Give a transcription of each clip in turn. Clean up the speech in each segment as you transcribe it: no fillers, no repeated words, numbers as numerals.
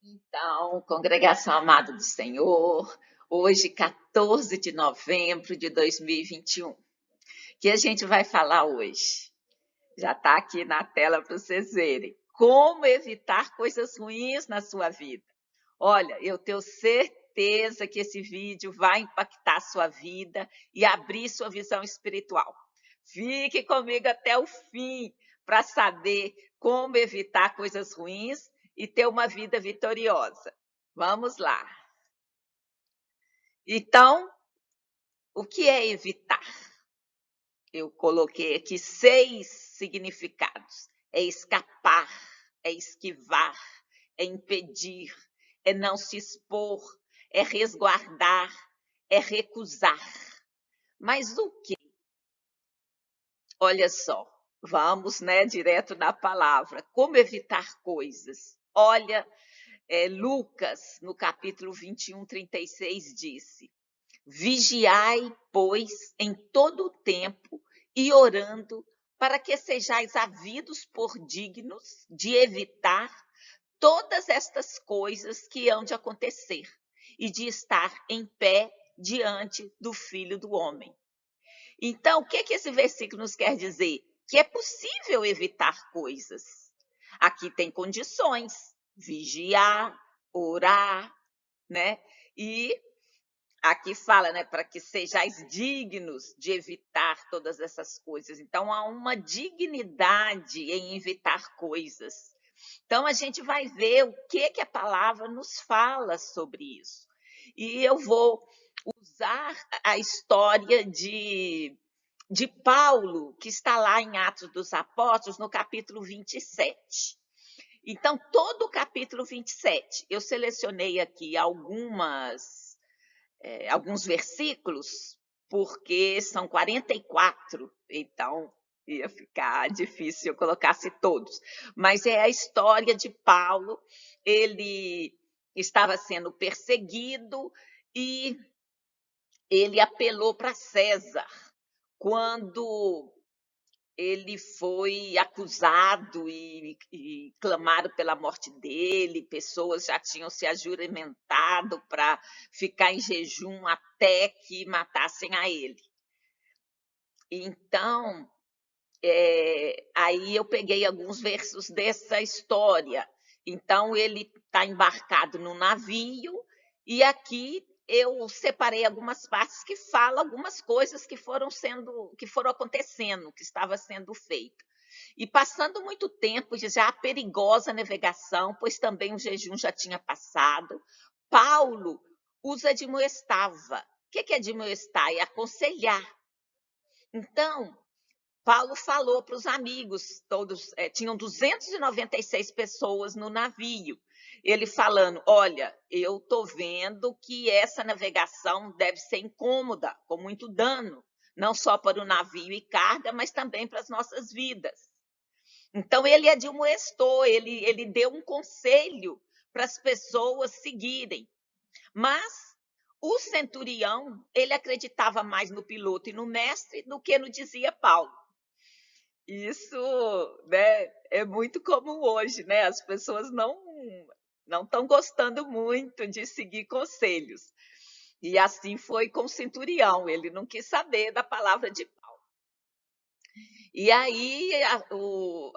Então, congregação amada do Senhor, hoje, 14 de novembro de 2021. O que a gente vai falar hoje? Já está aqui na tela para vocês verem. Como evitar coisas ruins na sua vida. Olha, eu tenho certeza que esse vídeo vai impactar a sua vida e abrir sua visão espiritual. Fique comigo até o fim para saber como evitar coisas ruins e ter uma vida vitoriosa. Vamos lá. Então, o que é evitar? Eu coloquei aqui 6 significados. É escapar, é esquivar, é impedir, é não se expor, é resguardar, é recusar. Mas o quê? Olha só, vamos, né, direto na palavra. Como evitar coisas? Olha, Lucas, no capítulo 21, 36, disse: Vigiai, pois, em todo o tempo e orando, para que sejais havidos por dignos de evitar todas estas coisas que hão de acontecer e de estar em pé diante do Filho do Homem. Então, o que esse versículo nos quer dizer? Que é possível evitar coisas. Aqui tem condições: vigiar, orar, né? E aqui fala, né, para que sejais dignos de evitar todas essas coisas. Então, há uma dignidade em evitar coisas. Então, a gente vai ver o que a palavra nos fala sobre isso. E eu vou usar a história de Paulo, que está lá em Atos dos Apóstolos, no capítulo 27. Então, todo o capítulo 27, eu selecionei aqui alguns versículos, porque são 44, então ia ficar difícil se eu colocasse todos. Mas é a história de Paulo, ele estava sendo perseguido e ele apelou para César quando ele foi acusado e clamaram pela morte dele, pessoas já tinham se ajuramentado para ficar em jejum até que matassem a ele. Então, aí eu peguei alguns versos dessa história. Então, ele está embarcado no navio e aqui eu separei algumas partes que falam algumas coisas que foram acontecendo, que estava sendo feito. E passando muito tempo, já a perigosa navegação, pois também o jejum já tinha passado, Paulo usa admoestava. O que é admoestar? É aconselhar. Então, Paulo falou para os amigos, todos, tinham 296 pessoas no navio. Ele falando: olha, eu estou vendo que essa navegação deve ser incômoda, com muito dano, não só para o navio e carga, mas também para as nossas vidas. Então, ele admoestou, ele deu um conselho para as pessoas seguirem. Mas o centurião, ele acreditava mais no piloto e no mestre do que no dizia Paulo. Isso, né, é muito comum hoje, né? As pessoas não estão gostando muito de seguir conselhos. E assim foi com o centurião, ele não quis saber da palavra de Paulo. E aí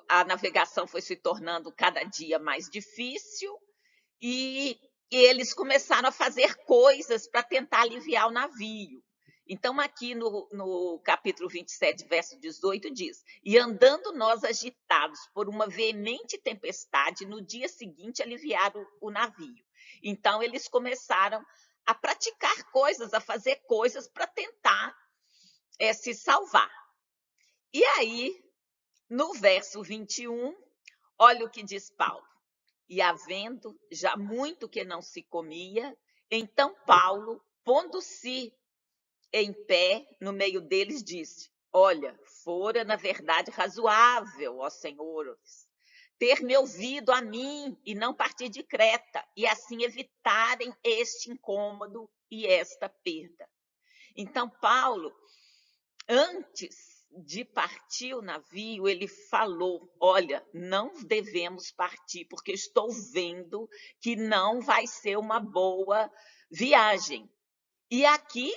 a navegação foi se tornando cada dia mais difícil e eles começaram a fazer coisas para tentar aliviar o navio. Então, aqui no capítulo 27, verso 18, diz: E andando nós agitados por uma veemente tempestade, no dia seguinte aliviaram o navio. Então, eles começaram a praticar coisas, a fazer coisas para tentar se salvar. E aí, no verso 21, olha o que diz Paulo. E havendo já muito que não se comia, então Paulo, pondo-se em pé no meio deles, disse: Olha, fora na verdade razoável, ó senhores, ter me ouvido a mim e não partir de Creta, e assim evitarem este incômodo e esta perda. Então, Paulo, antes, de partir o navio, ele falou: olha, não devemos partir, porque estou vendo que não vai ser uma boa viagem. E aqui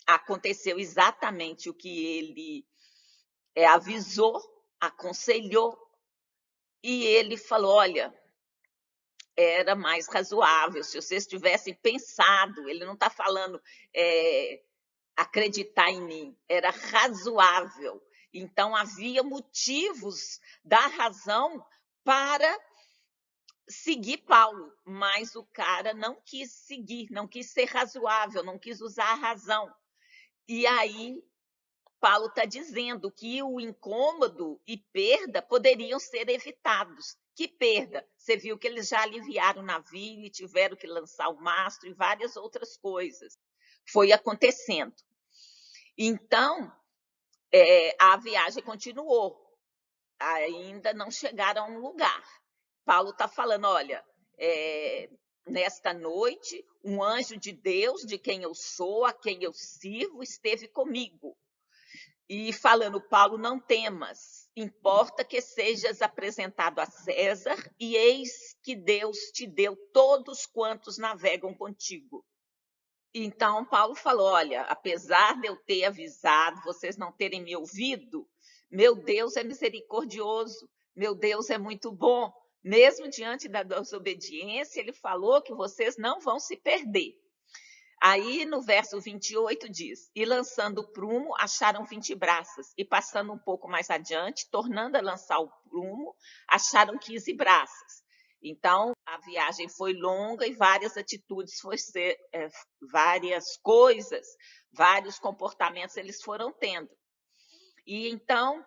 aconteceu exatamente o que ele avisou, aconselhou, e ele falou: olha, era mais razoável se vocês tivessem pensado. Ele não está falando acreditar em mim, era razoável. Então, havia motivos da razão para seguir Paulo, mas o cara não quis seguir, não quis ser razoável, não quis usar a razão. E aí, Paulo está dizendo que o incômodo e perda poderiam ser evitados. Que perda? Você viu que eles já aliviaram o navio e tiveram que lançar o mastro e várias outras coisas. Foi acontecendo. Então, a viagem continuou. Ainda não chegaram a um lugar. Paulo está falando: olha, nesta noite, um anjo de Deus, de quem eu sou, a quem eu sirvo, esteve comigo. E falando: Paulo, não temas, importa que sejas apresentado a César, e eis que Deus te deu todos quantos navegam contigo. Então, Paulo falou: olha, apesar de eu ter avisado, vocês não terem me ouvido, meu Deus é misericordioso, meu Deus é muito bom. Mesmo diante da desobediência, ele falou que vocês não vão se perder. Aí, no verso 28, diz: e lançando o prumo, acharam 20 braças, e passando um pouco mais adiante, tornando a lançar o prumo, acharam 15 braças. Então, a viagem foi longa e várias atitudes, várias coisas, vários comportamentos eles foram tendo. E então,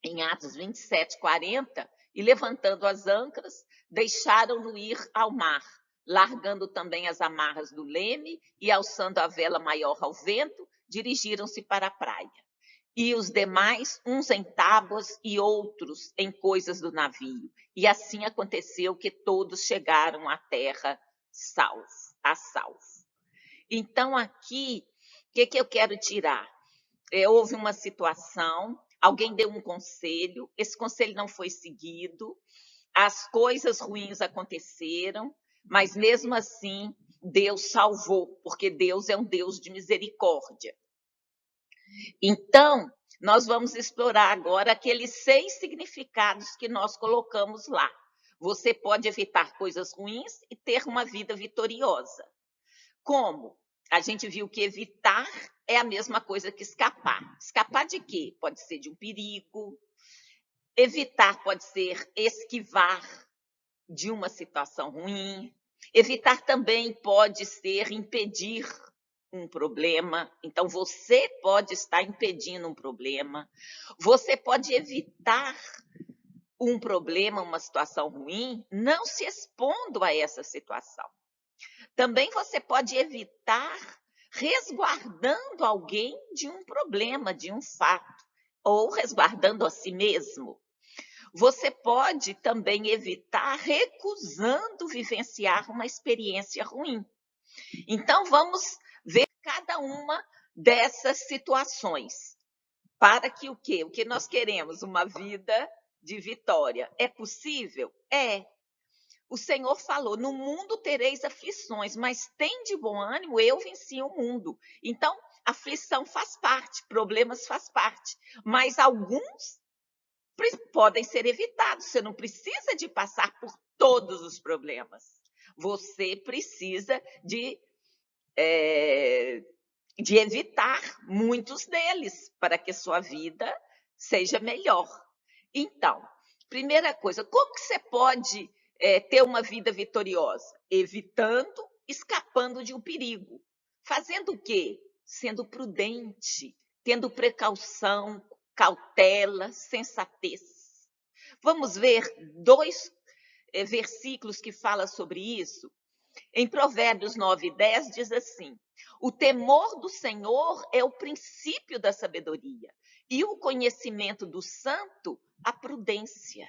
em Atos 27, 40, e levantando as âncores, deixaram-no ir ao mar, largando também as amarras do leme e alçando a vela maior ao vento, dirigiram-se para a praia. E os demais, uns em tábuas e outros em coisas do navio. E assim aconteceu que todos chegaram à terra a salvo. Então, aqui, o que eu quero tirar? Houve uma situação, alguém deu um conselho, esse conselho não foi seguido, as coisas ruins aconteceram, mas mesmo assim, Deus salvou, porque Deus é um Deus de misericórdia. Então, nós vamos explorar agora aqueles 6 significados que nós colocamos lá. Você pode evitar coisas ruins e ter uma vida vitoriosa. Como? A gente viu que evitar é a mesma coisa que escapar. Escapar de quê? Pode ser de um perigo. Evitar pode ser esquivar de uma situação ruim. Evitar também pode ser impedir um problema. Então, você pode estar impedindo um problema. Você pode evitar um problema, uma situação ruim, não se expondo a essa situação. Também você pode evitar resguardando alguém de um problema, de um fato, ou resguardando a si mesmo. Você pode também evitar recusando vivenciar uma experiência ruim. Então, vamos ver cada uma dessas situações. Para que o quê? O que nós queremos? Uma vida de vitória. É possível? É. O Senhor falou: no mundo tereis aflições, mas tem de bom ânimo, eu venci o mundo. Então, aflição faz parte, problemas faz parte, mas alguns podem ser evitados. Você não precisa de passar por todos os problemas. Você precisa de evitar muitos deles para que sua vida seja melhor. Então, primeira coisa, como que você pode ter uma vida vitoriosa? Evitando, escapando de um perigo. Fazendo o quê? Sendo prudente, tendo precaução, cautela, sensatez. Vamos ver 2 versículos que falam sobre isso. Em Provérbios 9:10 diz assim: o temor do Senhor é o princípio da sabedoria, e o conhecimento do santo, a prudência.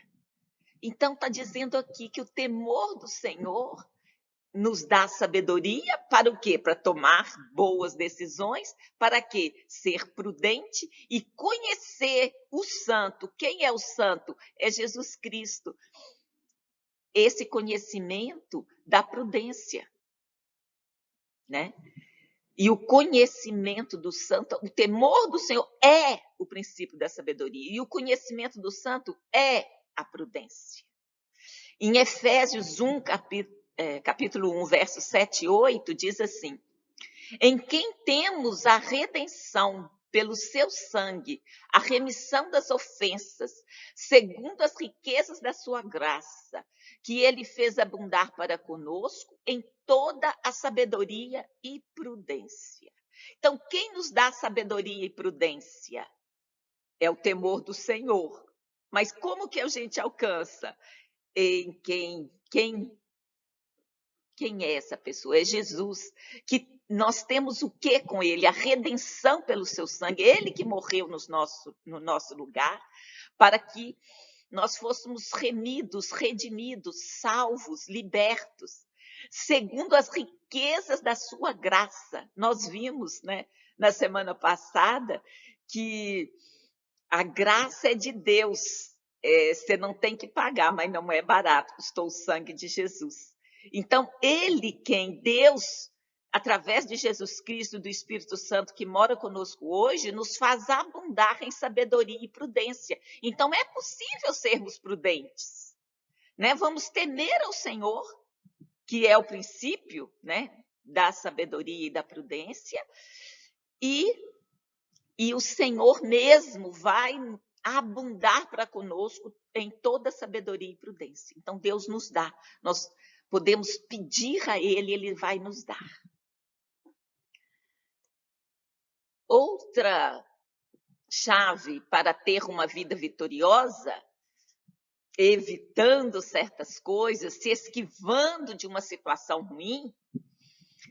Então, está dizendo aqui que o temor do Senhor nos dá sabedoria para o quê? Para tomar boas decisões, para quê? Ser prudente e conhecer o santo. Quem é o santo? É Jesus Cristo. Esse conhecimento da prudência, né? E o conhecimento do santo, o temor do Senhor é o princípio da sabedoria. E o conhecimento do santo é a prudência. Em Efésios 1, capítulo 1, versos 7 e 8, diz assim: em quem temos a redenção pelo seu sangue, a remissão das ofensas, segundo as riquezas da sua graça, que ele fez abundar para conosco em toda a sabedoria e prudência. Então, quem nos dá sabedoria e prudência? É o temor do Senhor. Mas como que a gente alcança? Em quem é essa pessoa? É Jesus, que nós temos o que com ele? A redenção pelo seu sangue. Ele que morreu no nosso lugar, para que nós fôssemos remidos, redimidos, salvos, libertos, segundo as riquezas da sua graça. Nós vimos, né, na semana passada, que a graça é de Deus. Você não tem que pagar, mas não é barato, custou o sangue de Jesus. Então, Deus, através de Jesus Cristo, do Espírito Santo que mora conosco hoje, nos faz abundar em sabedoria e prudência. Então, é possível sermos prudentes, né? Vamos temer ao Senhor, que é o princípio, né, da sabedoria e da prudência, e o Senhor mesmo vai abundar para conosco em toda sabedoria e prudência. Então, Deus nos dá. Nós podemos pedir a Ele vai nos dar. Outra chave para ter uma vida vitoriosa, evitando certas coisas, se esquivando de uma situação ruim,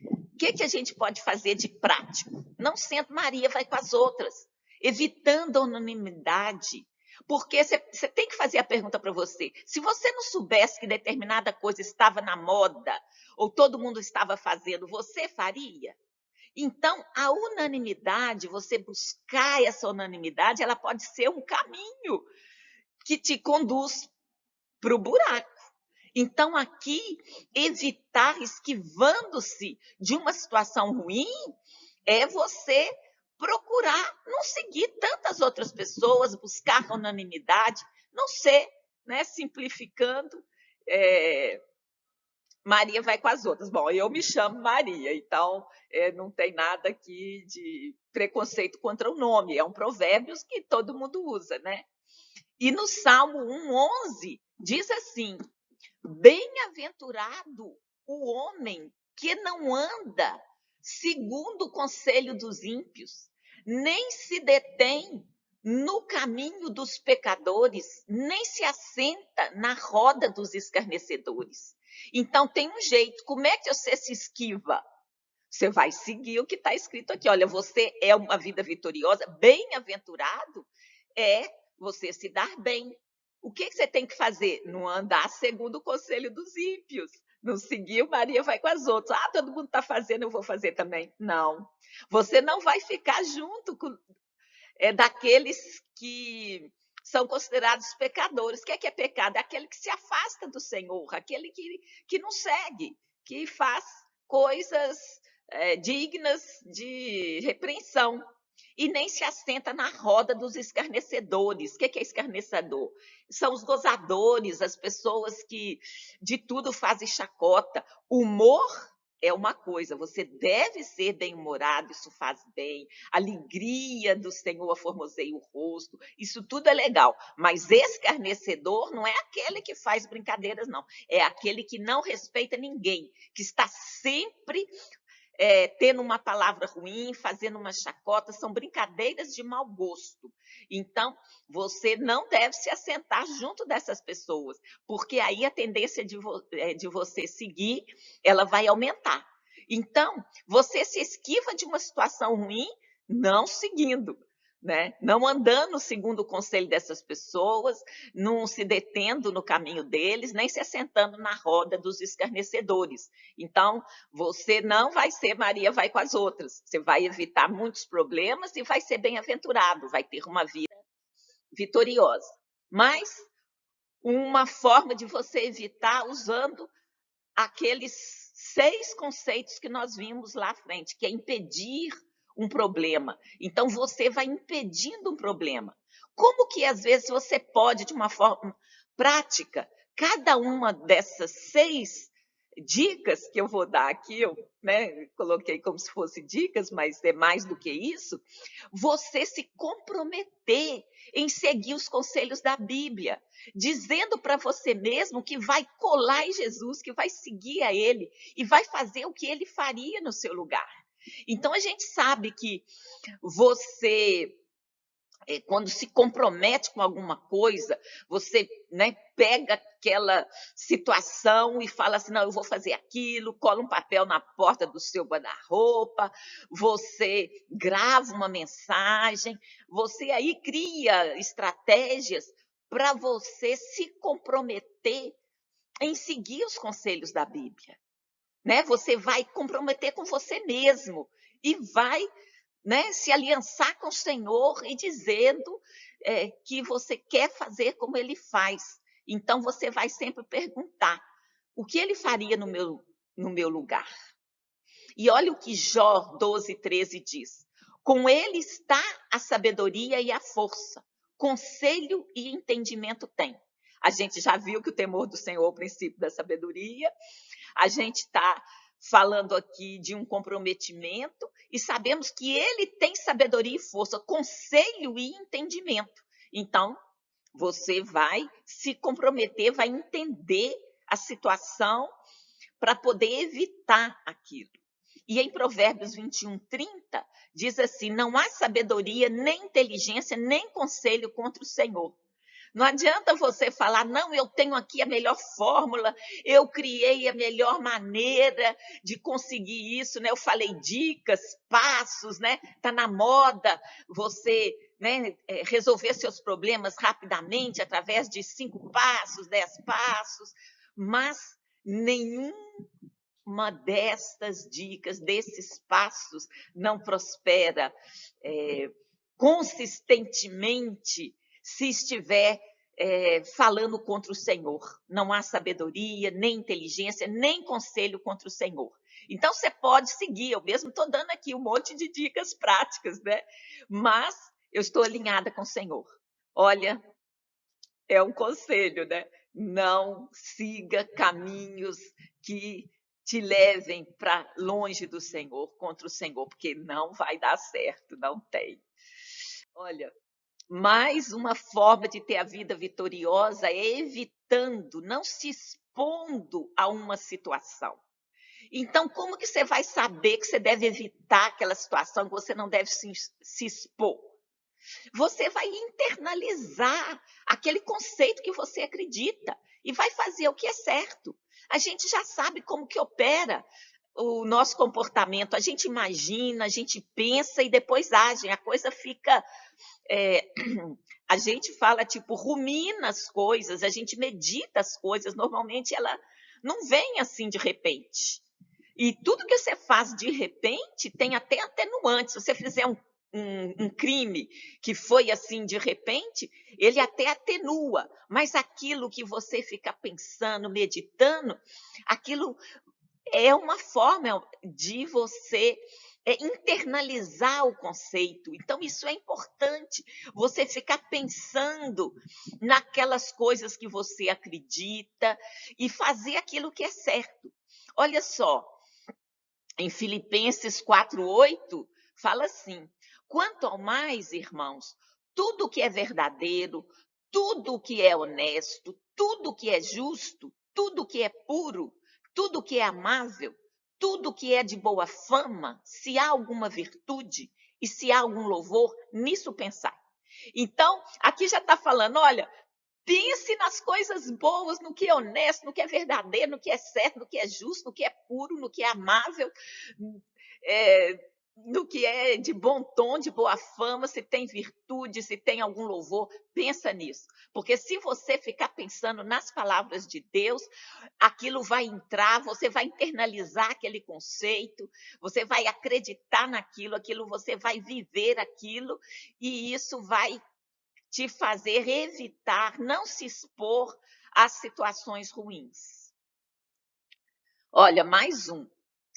o que a gente pode fazer de prático? Não sendo Maria, vai com as outras, evitando a unanimidade. Porque você tem que fazer a pergunta para você. Se você não soubesse que determinada coisa estava na moda, ou todo mundo estava fazendo, você faria? Então, a unanimidade, você buscar essa unanimidade, ela pode ser um caminho que te conduz para o buraco. Então, aqui, evitar, esquivando-se de uma situação ruim, é você procurar não seguir tantas outras pessoas, buscar unanimidade, não ser, né, simplificando, Maria vai com as outras. Bom, eu me chamo Maria, então não tem nada aqui de preconceito contra o nome, é um provérbio que todo mundo usa, né? E no Salmo 1:11 diz assim: bem-aventurado o homem que não anda segundo o conselho dos ímpios, nem se detém no caminho dos pecadores, nem se assenta na roda dos escarnecedores. Então, tem um jeito. Como é que você se esquiva? Você vai seguir o que está escrito aqui. Olha, você é uma vida vitoriosa, bem-aventurado é você se dar bem. O que você tem que fazer? Não andar segundo o conselho dos ímpios. Não seguir, Maria vai com as outras. Ah, todo mundo está fazendo, eu vou fazer também. Não. Você não vai ficar junto com daqueles que são considerados pecadores. O que é pecado? É aquele que se afasta do Senhor, aquele que não segue, que faz coisas dignas de repreensão. E nem se assenta na roda dos escarnecedores. O que é escarnecedor? São os gozadores, as pessoas que de tudo fazem chacota. Humor é uma coisa, você deve ser bem-humorado, isso faz bem. Alegria do Senhor formoseia o rosto, isso tudo é legal. Mas escarnecedor não é aquele que faz brincadeiras, não. É aquele que não respeita ninguém, que está sempre tendo uma palavra ruim, fazendo uma chacota, são brincadeiras de mau gosto. Então, você não deve se assentar junto dessas pessoas, porque aí a tendência de você seguir, ela vai aumentar. Então, você se esquiva de uma situação ruim não seguindo. né? Não andando segundo o conselho dessas pessoas, não se detendo no caminho deles, nem se assentando na roda dos escarnecedores. Então, você não vai ser Maria vai com as outras. Você vai evitar muitos problemas e vai ser bem-aventurado, vai ter uma vida vitoriosa. Mas uma forma de você evitar usando aqueles 6 conceitos que nós vimos lá à frente, que é impedir um problema. Então, você vai impedindo um problema. Como que, às vezes, você pode, de uma forma prática, cada uma dessas 6 dicas que eu vou dar aqui, eu, né, coloquei como se fosse dicas, mas é mais do que isso, você se comprometer em seguir os conselhos da Bíblia, dizendo para você mesmo que vai colar em Jesus, que vai seguir a Ele e vai fazer o que Ele faria no seu lugar. Então, a gente sabe que você, quando se compromete com alguma coisa, você, né, pega aquela situação e fala assim, não, eu vou fazer aquilo, cola um papel na porta do seu guarda-roupa, você grava uma mensagem, você aí cria estratégias para você se comprometer em seguir os conselhos da Bíblia, né? Você vai comprometer com você mesmo e vai, né, se aliançar com o Senhor e dizendo que você quer fazer como Ele faz. Então, você vai sempre perguntar, o que Ele faria no meu lugar? E olha o que Jó 12:13 diz. Com Ele está a sabedoria e a força, conselho e entendimento tem. A gente já viu que o temor do Senhor é o princípio da sabedoria. A gente está falando aqui de um comprometimento e sabemos que ele tem sabedoria e força, conselho e entendimento. Então, você vai se comprometer, vai entender a situação para poder evitar aquilo. E em Provérbios 21:30, diz assim, não há sabedoria, nem inteligência, nem conselho contra o Senhor. Não adianta você falar, não, eu tenho aqui a melhor fórmula, eu criei a melhor maneira de conseguir isso, né? Eu falei dicas, passos, né? Está na moda você, né, resolver seus problemas rapidamente através de 5 passos, 10 passos, mas nenhuma destas dicas, desses passos, não prospera consistentemente se estiver falando contra o Senhor. Não há sabedoria, nem inteligência, nem conselho contra o Senhor. Então, você pode seguir, eu mesmo estou dando aqui um monte de dicas práticas, né? Mas eu estou alinhada com o Senhor. Olha, é um conselho, né? Não siga caminhos que te levem para longe do Senhor, contra o Senhor, porque não vai dar certo, não tem. Olha, mais uma forma de ter a vida vitoriosa é evitando, não se expondo a uma situação. Então, como que você vai saber que você deve evitar aquela situação, que você não deve se expor? Você vai internalizar aquele conceito que você acredita e vai fazer o que é certo. A gente já sabe como que opera o nosso comportamento. A gente imagina, a gente pensa e depois age. A coisa fica... a gente fala, tipo, rumina as coisas, a gente medita as coisas. Normalmente, ela não vem assim de repente. E tudo que você faz de repente tem até atenuante. Se você fizer um crime que foi assim de repente, ele até atenua, mas aquilo que você fica pensando, meditando, aquilo é uma forma de você internalizar o conceito. Então, isso é importante, você ficar pensando naquelas coisas que você acredita e fazer aquilo que é certo. Olha só, em Filipenses 4:8, fala assim, quanto ao mais, irmãos, tudo que é verdadeiro, tudo que é honesto, tudo que é justo, tudo que é puro, tudo que é amável, tudo que é de boa fama, se há alguma virtude e se há algum louvor, nisso pensai. Então, aqui já está falando, olha, pense nas coisas boas, no que é honesto, no que é verdadeiro, no que é certo, no que é justo, no que é puro, no que é amável, no que é de bom tom, de boa fama, se tem virtude, se tem algum louvor, pensa nisso. Porque se você ficar pensando nas palavras de Deus, aquilo vai entrar, você vai internalizar aquele conceito, você vai acreditar naquilo, aquilo você vai viver aquilo, e isso vai te fazer evitar, não se expor às situações ruins. Olha, mais um.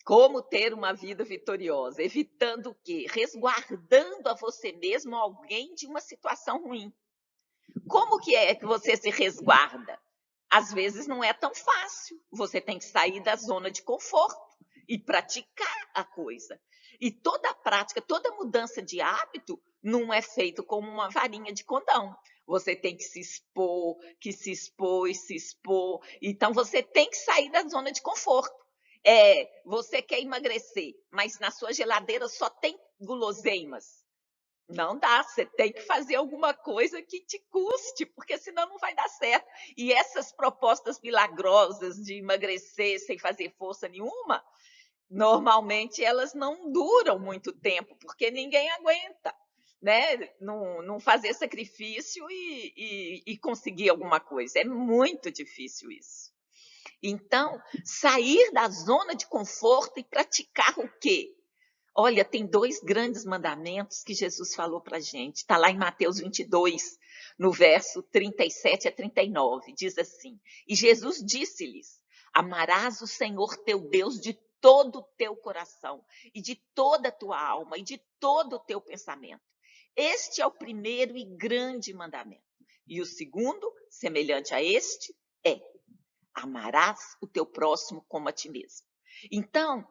Como ter uma vida vitoriosa? Evitando o quê? Resguardando a você mesmo alguém de uma situação ruim. Como que é que você se resguarda? Às vezes não é tão fácil. Você tem que sair da zona de conforto e praticar a coisa. E toda prática, toda mudança de hábito não é feito como uma varinha de condão. Você tem que se expor, que se expor e se expor. Então, você tem que sair da zona de conforto. Você quer emagrecer, mas na sua geladeira só tem guloseimas. Não dá, você tem que fazer alguma coisa que te custe, porque senão não vai dar certo. E essas propostas milagrosas de emagrecer sem fazer força nenhuma, normalmente elas não duram muito tempo, porque ninguém aguenta, né? Não fazer sacrifício e conseguir alguma coisa. É muito difícil isso. Então, sair da zona de conforto e praticar o quê? Olha, tem 2 grandes mandamentos que Jesus falou para a gente. Está lá em Mateus 22, no verso 37 a 39. Diz assim: E Jesus disse-lhes: Amarás o Senhor teu Deus de todo o teu coração, e de toda a tua alma, e de todo o teu pensamento. Este é o primeiro e grande mandamento. E o segundo, semelhante a este, é: amarás o teu próximo como a ti mesmo. Então,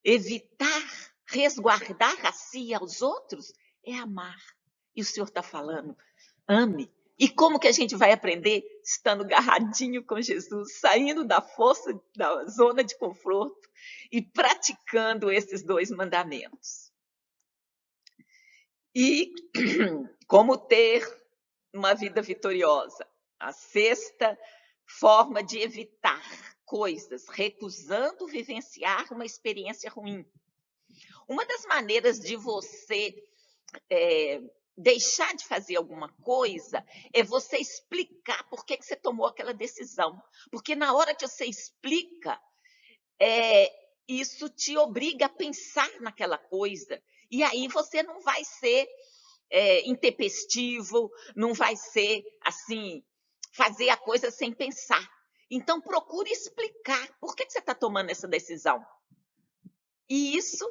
evitar, resguardar a si e aos outros é amar. E o Senhor está falando, ame. E como que a gente vai aprender? Estando agarradinho com Jesus, saindo da força, da zona de conforto e praticando esses 2 mandamentos. E como ter uma vida vitoriosa? A 6ª forma de evitar coisas, recusando vivenciar uma experiência ruim. Uma das maneiras de você deixar de fazer alguma coisa é você explicar por que você tomou aquela decisão. Porque na hora que você explica, isso te obriga a pensar naquela coisa. E aí você não vai ser intempestivo, não vai ser assim, fazer a coisa sem pensar. Então, procure explicar por que você está tomando essa decisão. E isso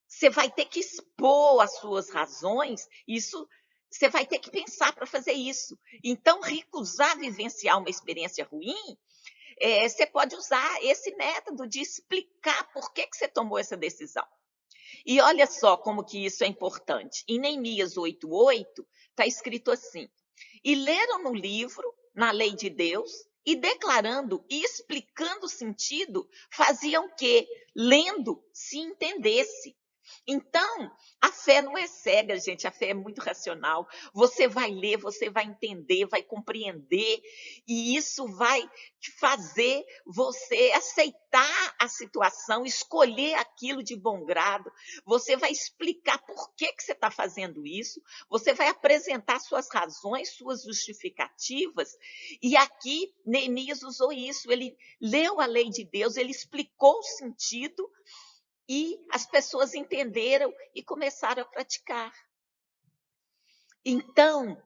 você vai ter que expor as suas razões, isso você vai ter que pensar para fazer isso. Então, recusar vivenciar uma experiência ruim, você pode usar esse método de explicar por que você tomou essa decisão. E olha só como que isso é importante. Em Neemias 8:8, está escrito assim: E leram no livro, na lei de Deus, e declarando e explicando o sentido, faziam que, lendo, se entendesse. Então, a fé não é cega, gente, a fé é muito racional. Você vai ler, você vai entender, vai compreender, e isso vai te fazer você aceitar a situação, escolher aquilo de bom grado. Você vai explicar por que você está fazendo isso, você vai apresentar suas razões, suas justificativas, e aqui Neemias usou isso, ele leu a lei de Deus, ele explicou o sentido, e as pessoas entenderam e começaram a praticar. Então,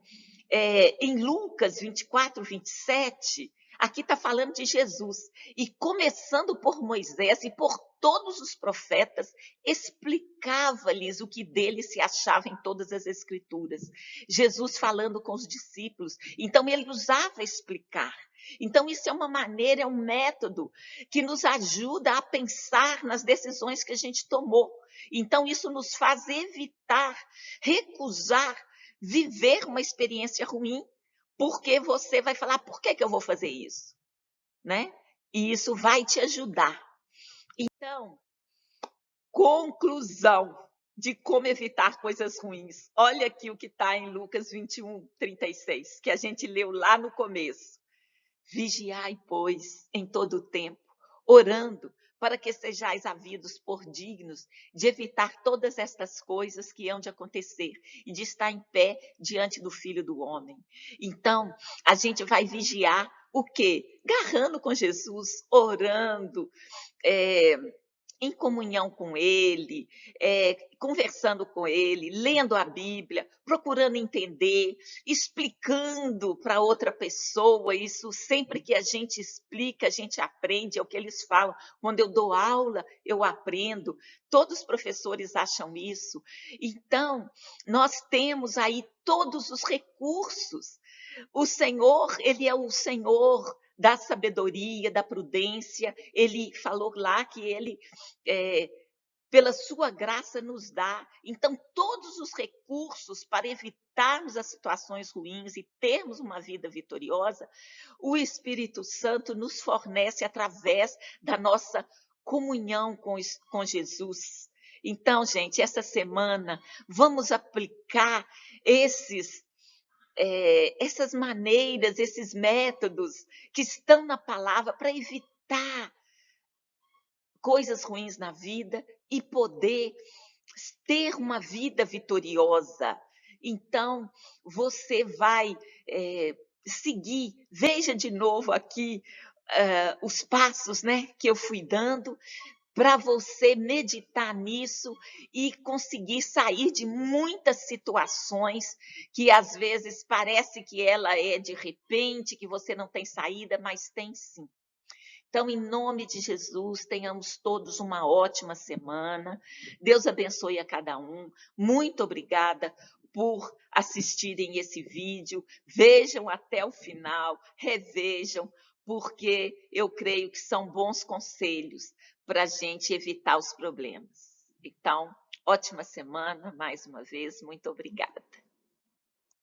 em Lucas 24, 27, aqui está falando de Jesus. E começando por Moisés e por todos os profetas, explicava-lhes o que dele se achava em todas as escrituras. Jesus falando com os discípulos. Então, ele usava explicar. Então, isso é uma maneira, é um método que nos ajuda a pensar nas decisões que a gente tomou. Então, isso nos faz evitar, recusar, viver uma experiência ruim, porque você vai falar, por que eu vou fazer isso? Né? E isso vai te ajudar. Então, conclusão de como evitar coisas ruins. Olha aqui o que está em Lucas 21, 36, que a gente leu lá no começo. Vigiai, pois, em todo o tempo, orando, para que sejais havidos por dignos de evitar todas estas coisas que hão de acontecer e de estar em pé diante do Filho do Homem. Então, a gente vai vigiar o quê? Garrando com Jesus, orando, em comunhão com Ele, conversando com Ele, lendo a Bíblia, procurando entender, explicando para outra pessoa. Isso sempre que a gente explica, a gente aprende, é o que eles falam. Quando eu dou aula, eu aprendo. Todos os professores acham isso. Então, nós temos aí todos os recursos. O Senhor, Ele é o Senhor da sabedoria, da prudência. Ele falou lá que Ele, pela sua graça, nos dá. Então, todos os recursos para evitarmos as situações ruins e termos uma vida vitoriosa, o Espírito Santo nos fornece através da nossa comunhão com Jesus. Então, gente, essa semana, vamos aplicar essas maneiras, esses métodos que estão na palavra para evitar coisas ruins na vida e poder ter uma vida vitoriosa. Então, você vai seguir, veja de novo aqui os passos, né, que eu fui dando, para você meditar nisso e conseguir sair de muitas situações que às vezes parece que ela é de repente, que você não tem saída, mas tem sim. Então, em nome de Jesus, tenhamos todos uma ótima semana. Deus abençoe a cada um. Muito obrigada por assistirem esse vídeo. Vejam até o final, revejam, porque eu creio que são bons conselhos para a gente evitar os problemas. Então, ótima semana, mais uma vez, muito obrigada.